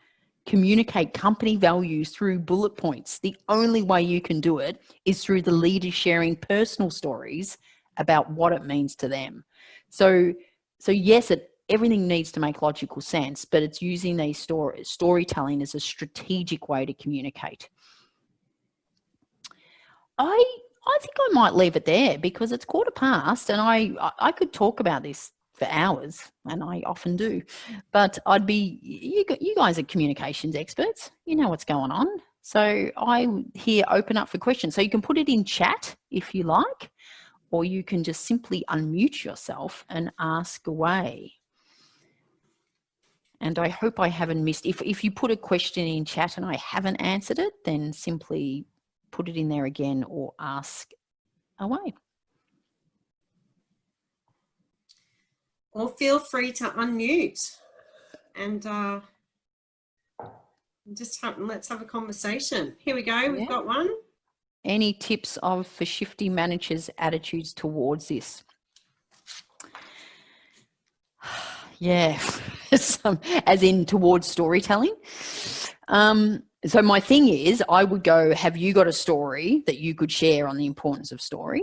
communicate company values through bullet points. The only way you can do it is through the leaders sharing personal stories about what it means to them. So yes, everything needs to make logical sense, but it's using these storytelling as a strategic way to communicate. I think I might leave it there because it's 1:15 and I could talk about this for hours, and I often do, but you guys are communications experts. You know what's going on. So I here open up for questions. So you can put it in chat if you like, or you can just simply unmute yourself and ask away. And I hope I haven't missed, if you put a question in chat and I haven't answered it, then simply put it in there again or ask away. Or feel free to unmute and let's have a conversation. Here we go. We've got one. Any tips for shifting managers' attitudes towards this? Yeah, as in towards storytelling. So my thing is, I would go, have you got a story that you could share on the importance of story?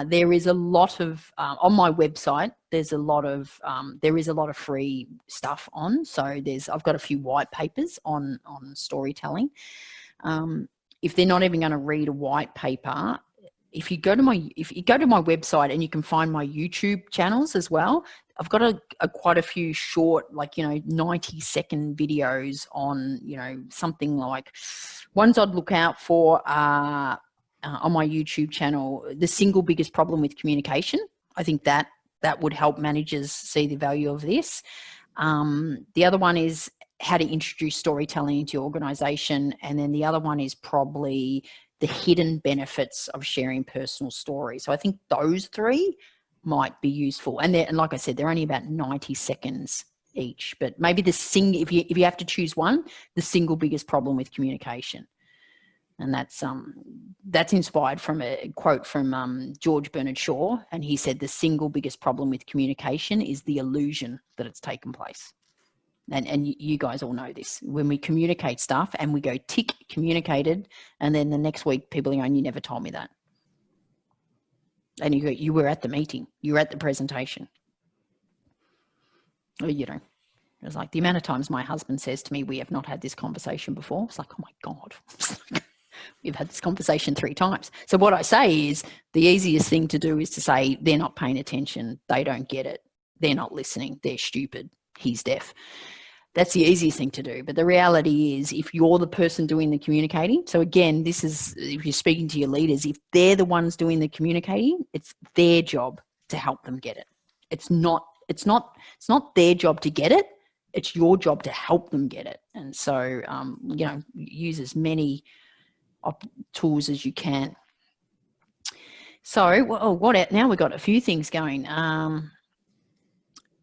There is a lot of, on my website, there is a lot of free stuff on. So I've got a few white papers on storytelling. If they're not even going to read a white paper, if you go to my website, and you can find my YouTube channels as well, I've got quite a few short, 90-second videos on, something like ones I'd look out for on my YouTube channel. The single biggest problem with communication. I think that would help managers see the value of this. The other one is how to introduce storytelling into your organization. And then the other one is probably the hidden benefits of sharing personal stories. So I think those three might be useful. And like I said, they're only about 90 seconds each, but maybe if you have to choose one, the single biggest problem with communication. And that's inspired from a quote from George Bernard Shaw. And he said, the single biggest problem with communication is the illusion that it's taken place. And you guys all know this. When we communicate stuff and we go tick, communicated, and then the next week people are going, you never told me that. And you were at the meeting, you were at the presentation. Or, you know, it was like the amount of times my husband says to me, we have not had this conversation before. It's like, oh my God. We've had this conversation 3 times. So what I say is the easiest thing to do is to say, they're not paying attention. They don't get it. They're not listening. They're stupid. He's deaf. That's the easiest thing to do. But the reality is, if you're the person doing the communicating, so again, this is, if you're speaking to your leaders, if they're the ones doing the communicating, it's their job to help them get it. It's not their job to get it. It's your job to help them get it. And so, you know, use as many tools as you can. So, now we've got a few things going.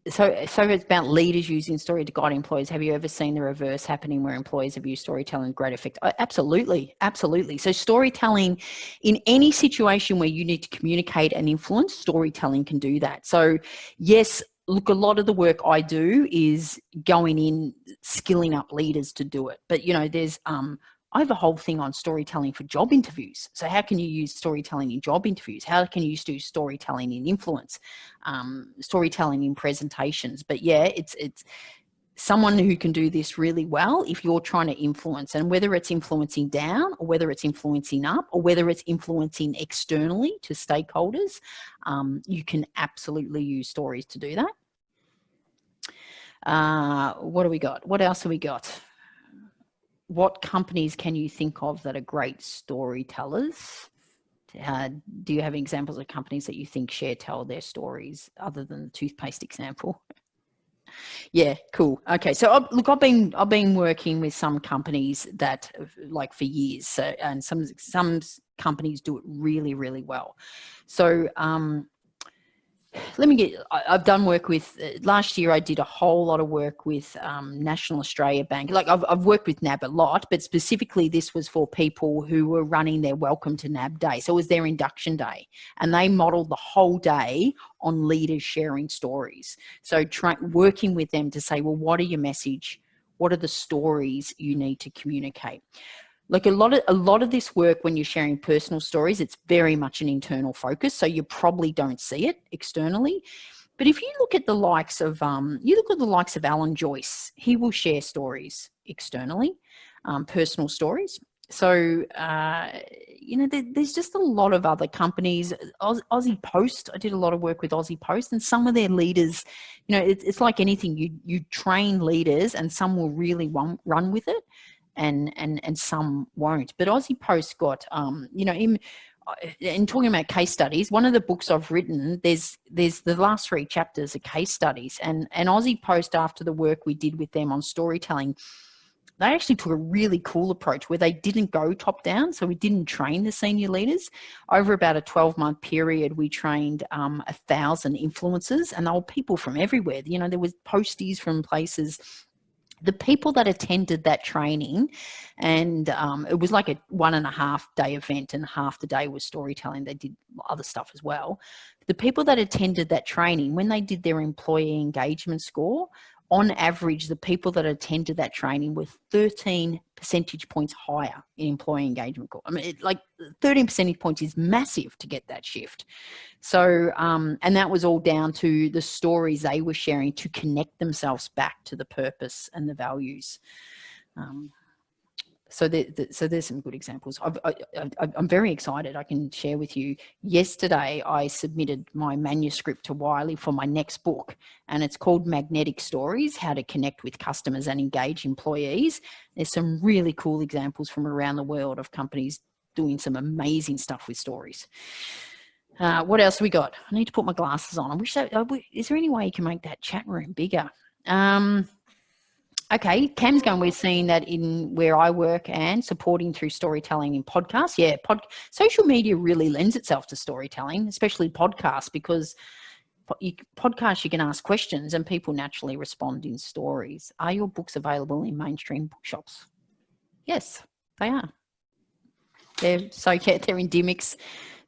So it's about leaders using story to guide employees. Have you ever seen the reverse happening where employees have used storytelling to great effect? Absolutely. Absolutely. So storytelling in any situation where you need to communicate and influence, storytelling can do that. So yes, look, a lot of the work I do is going in, skilling up leaders to do it. But, you know, there's, I have a whole thing on storytelling for job interviews. So how can you use storytelling in job interviews? How can you do storytelling in influence, storytelling in presentations? But yeah, it's someone who can do this really well if you're trying to influence, and whether it's influencing down or whether it's influencing up or whether it's influencing externally to stakeholders, you can absolutely use stories to do that. What do we got? What else have we got? What companies can you think of that are great storytellers? Do you have examples of companies that you think tell their stories other than the toothpaste example? Yeah, cool. Okay, so look, I've been working with some companies that, like, for years. So, and some companies do it really, really well. So I've done work with, last year I did a whole lot of work with National Australia Bank. Like I've worked with NAB a lot, but specifically this was for people who were running their Welcome to NAB Day. So it was their induction day, and they modeled the whole day on leaders sharing stories. So working with them to say, well, what are your message? What are the stories you need to communicate? Like a lot of this work, when you're sharing personal stories, it's very much an internal focus. So you probably don't see it externally. But if you look at the likes of, Alan Joyce, he will share stories externally, personal stories. So, you know, there's just a lot of other companies. Aussie Post, I did a lot of work with Aussie Post, and some of their leaders, you know, it's like anything. You train leaders, and some will really run with it, and some won't. But Aussie Post got, you know, in talking about case studies, one of the books I've written, there's the last 3 chapters are case studies, and Aussie Post, after the work we did with them on storytelling, they actually took a really cool approach where they didn't go top down. So we didn't train the senior leaders. Over about a 12-month period, we trained 1,000 influencers, and they were people from everywhere. You know, there was posties from places. The people that attended that training, and it was like a 1.5-day event, and half the day was storytelling. They did other stuff as well. The people that attended that training, when they did their employee engagement score, on average, the people that attended that training were 13 percentage points higher in employee engagement score. I mean, 13 percentage points is massive to get that shift. So, and that was all down to the stories they were sharing to connect themselves back to the purpose and the values. So there's some good examples. I'm very excited. I can share with you. Yesterday, I submitted my manuscript to Wiley for my next book, and it's called Magnetic Stories: How to Connect with Customers and Engage Employees. There's some really cool examples from around the world of companies doing some amazing stuff with stories. What else have we got? I need to put my glasses on. Is there any way you can make that chat room bigger? Okay, Cam's going, we're seeing that in where I work and supporting through storytelling in podcasts. Yeah, social media really lends itself to storytelling, especially podcasts, because podcasts you can ask questions and people naturally respond in stories. Are your books available in mainstream bookshops? Yes, they are. They're in Dymocks.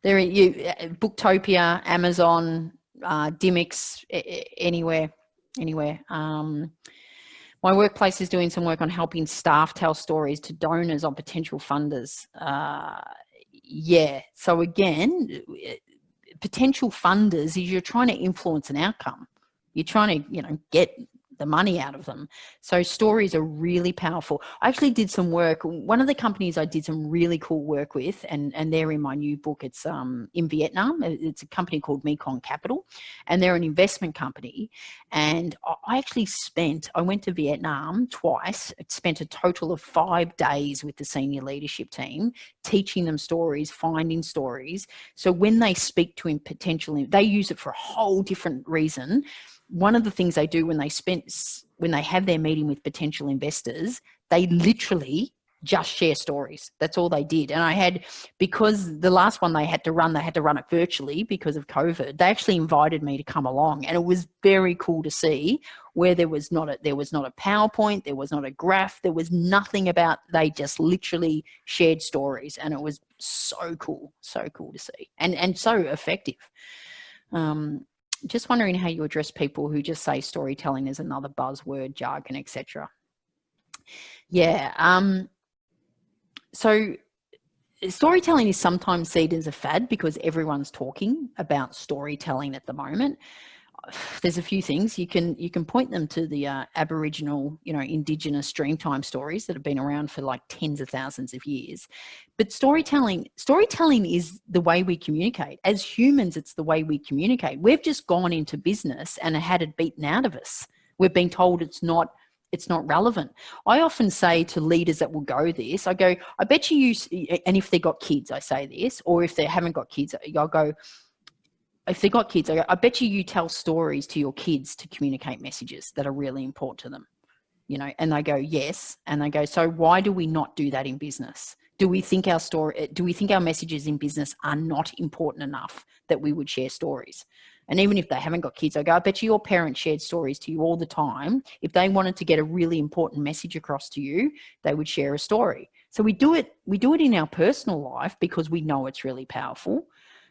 They're in Booktopia, Amazon, Dymocks, anywhere. My workplace is doing some work on helping staff tell stories to donors or potential funders. Yeah. So again, potential funders is you're trying to influence an outcome. You're trying to, get the money out of them. So stories are really powerful. I actually did some work. One of the companies I did some really cool work with, and they're in my new book. It's in Vietnam. It's a company called Mekong Capital, and they're an investment company. And I went to Vietnam twice. It spent a total of 5 days with the senior leadership team, teaching them stories, finding stories. So when they speak to potentially, they use it for a whole different reason. One of the things they do when they have their meeting with potential investors, they literally just share stories. That's all they did. And because the last one they had to run it virtually because of COVID. They actually invited me to come along, and it was very cool to see where there was not a PowerPoint, there was not a graph, there was nothing about. They just literally shared stories, and it was so cool to see, and so effective. Just wondering how you address people who just say storytelling is another buzzword, jargon, etc. Yeah. So storytelling is sometimes seen as a fad because everyone's talking about storytelling at the moment. There's a few things you can point them to the Aboriginal, Indigenous Dreamtime stories that have been around for like tens of thousands of years. But storytelling is the way we communicate. As humans, it's the way we communicate. We've just gone into business and had it beaten out of us. We've been told it's not relevant. I often say to leaders that will go this, I go, I bet you, and if they've got kids, I say this, or if they haven't got kids, I'll go, if they've got kids, I bet you tell stories to your kids to communicate messages that are really important to them, and they go, yes. And they go, so why do we not do that in business? Do we think our messages in business are not important enough that we would share stories? And even if they haven't got kids, I go, I bet you your parents shared stories to you all the time. If they wanted to get a really important message across to you, they would share a story. So we do it in our personal life because we know it's really powerful.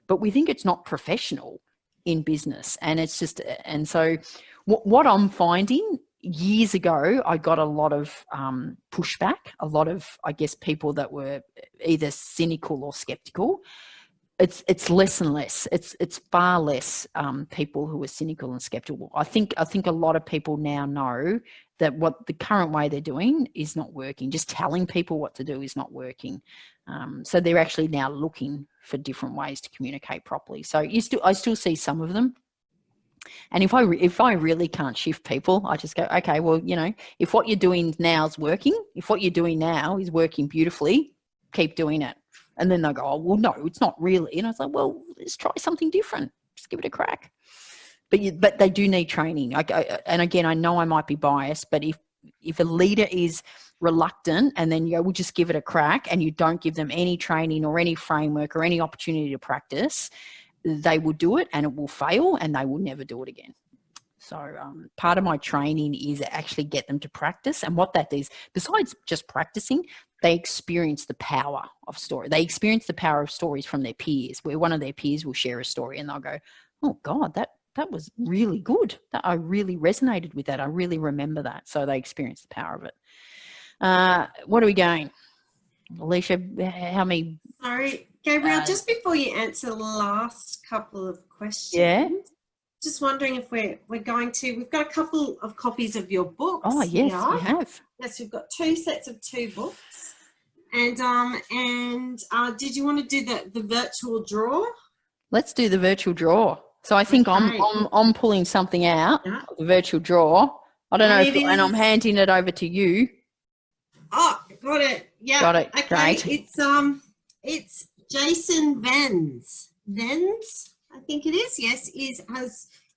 But we think it's not professional in business. And it's just, and so what I'm finding, years ago, I got a lot of pushback, a lot of, I guess, people that were either cynical or skeptical. It's less and less. It's far less people who are cynical and skeptical. I think a lot of people now know that what the current way they're doing is not working. Just telling people what to do is not working. So they're actually now looking for different ways to communicate properly. So I still see some of them. And if I really can't shift people, I just go, okay, well, if what you're doing now is working, if what you're doing now is working beautifully, keep doing it. And then they'll go, oh, well, no, it's not really. And I was like, well, let's try something different. Just give it a crack. But they do need training. And again, I know I might be biased, but if a leader is reluctant and then you go, we'll just give it a crack, and you don't give them any training or any framework or any opportunity to practice, they will do it and it will fail and they will never do it again. So part of my training is actually get them to practice. And what that is, besides just practicing, they experience the power of story. They experience the power of stories from their peers, where one of their peers will share a story and they'll go, oh God, that was really good. I really resonated with that. I really remember that. So they experience the power of it. What are we going? Alicia, how many? Sorry, Gabrielle, just before you answer the last couple of questions. Yeah. Just wondering if we've got a couple of copies of your books. Oh, yes, here. we have. Yes, we've got 2 sets of 2 books. And did you want to do the virtual draw? Let's do the virtual draw. So I think okay. I'm pulling something out, the virtual draw. I don't know and I'm handing it over to you. Oh, got it. Yeah. Got it. Okay. Great. It's Jason Venz. Venz, I think it is. Yes,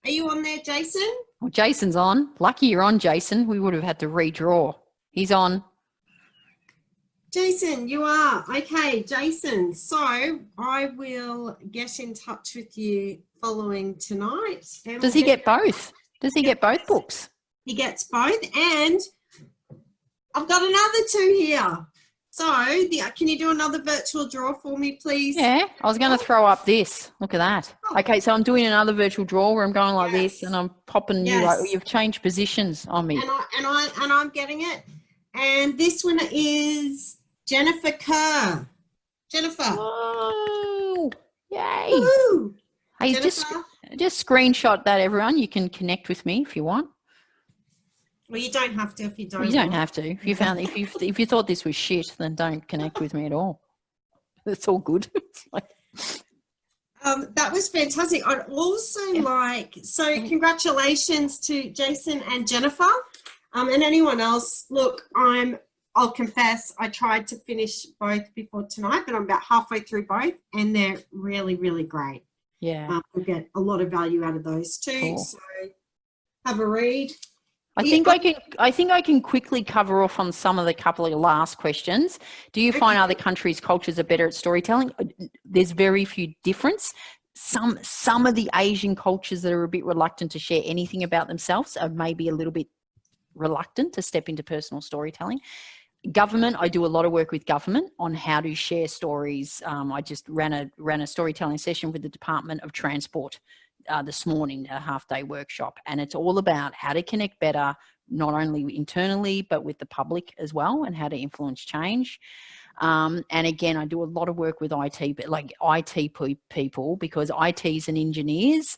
are you on there, Jason? Well, Jason's on. Lucky you're on, Jason. We would have had to redraw. He's on. Jason, you are. Okay, Jason. So I will get in touch with you following tonight. Does he get both? Does he get both books? He gets both. And I've got another two here. So can you do another virtual draw for me, please? Yeah, I was going to throw up this. Look at that. Okay, so I'm doing another virtual draw where I'm going like this, and I'm popping you. Like, you've changed positions on me. And I'm getting it. And this one is Jennifer Kerr. Jennifer. Oh, yay! Woo. Hey, just screenshot that, everyone. You can connect with me if you want. Well, you don't have to if you don't. You don't have to. If you thought this was shit, then don't connect with me at all. It's all good. It's like... that was fantastic. I'd also congratulations to Jason and Jennifer, and anyone else. Look, I'll confess, I tried to finish both before tonight, but I'm about halfway through both, and they're really, really great. Yeah, we'll get a lot of value out of those too. Cool. So have a read. I think I can quickly cover off on some of the couple of last questions. Do you find other countries' cultures are better at storytelling? There's very few difference. Some of the Asian cultures that are a bit reluctant to share anything about themselves are maybe a little bit reluctant to step into personal storytelling. Government, I do a lot of work with government on how to share stories. I just ran a storytelling session with the Department of Transport this morning, a half-day workshop, and it's all about how to connect better, not only internally but with the public as well, and how to influence change. And again, I do a lot of work with IT people, because ITs and engineers,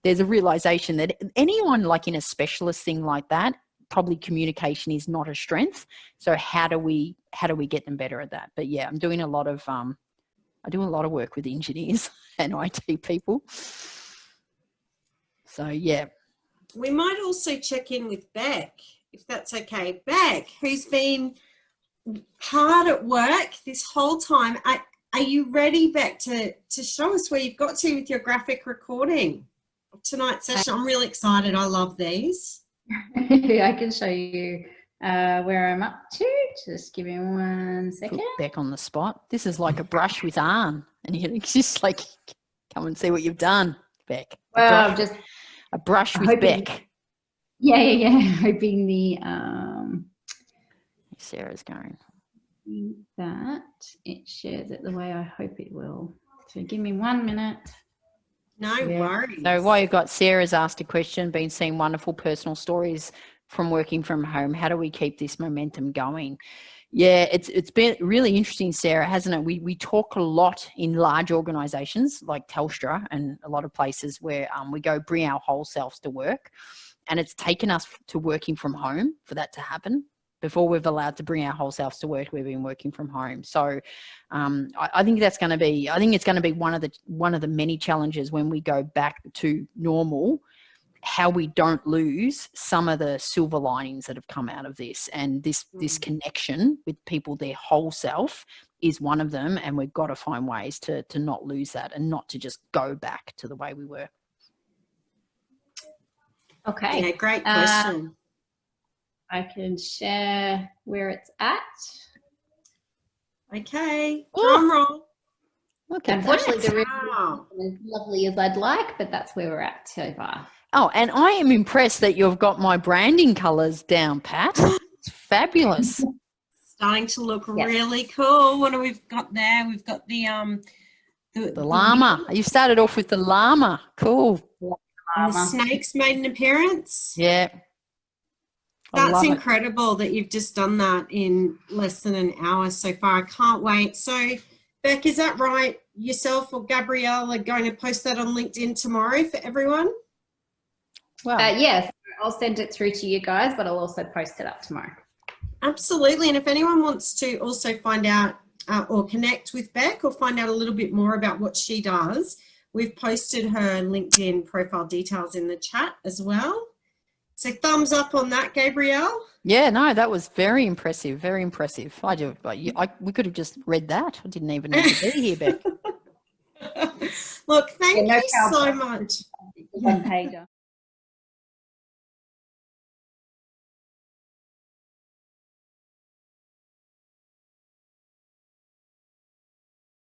there's a realization that anyone like in a specialist thing like that, probably communication is not a strength. So how do we get them better at that? But yeah, I'm doing a lot of I do a lot of work with engineers and IT people. So yeah. We might also check in with Beck, if that's okay. Beck, who's been hard at work this whole time. Are you ready, Beck, to show us where you've got to with your graphic recording of tonight's session? I'm really excited. I love these. I can show you where I'm up to. Just give me 1 second. Put Beck on the spot. This is like a brush with Arn, and you just like come and see what you've done, Beck. Well, just a brush with Beck. Yeah. Hoping the Sarah's going. That it shares it the way I hope it will. So give me 1 minute. No worries. So while you've got Sarah's asked a question, been seeing wonderful personal stories from working from home. How do we keep this momentum going? Yeah, it's been really interesting, Sarah, hasn't it? We talk a lot in large organisations like Telstra and a lot of places where we go bring our whole selves to work, and it's taken us to working from home for that to happen. Before we've allowed to bring our whole selves to work, we've been working from home. So I think that's going to be. I think it's going to be one of the many challenges when we go back to normal. How we don't lose some of the silver linings that have come out of this, and this connection with people, their whole self is one of them, and we've got to find ways to not lose that and not to just go back to the way we were. Okay. Yeah, great question. I can share where it's at. Okay, drum roll. Okay. Unfortunately, the ribbon isn't as lovely as I'd like, but that's where we're at so far. Oh, and I am impressed that you've got my branding colours down, Pat. It's fabulous. Starting to look really cool. What do we've got there? We've got the llama. You started off with the llama. Cool. And the snakes made an appearance. Yeah. That's incredible that you've just done that in less than an hour so far. I can't wait. So, Beck, is that right? Yourself or Gabrielle are going to post that on LinkedIn tomorrow for everyone? Wow. Yes, I'll send it through to you guys, but I'll also post it up tomorrow. Absolutely. And if anyone wants to also find out or connect with Beck or find out a little bit more about what she does, we've posted her LinkedIn profile details in the chat as well. So thumbs up on that, Gabrielle. Yeah, no, that was very impressive. Very impressive. We could have just read that. I didn't even need to be here, Beck. Look, thank you so much. One pager.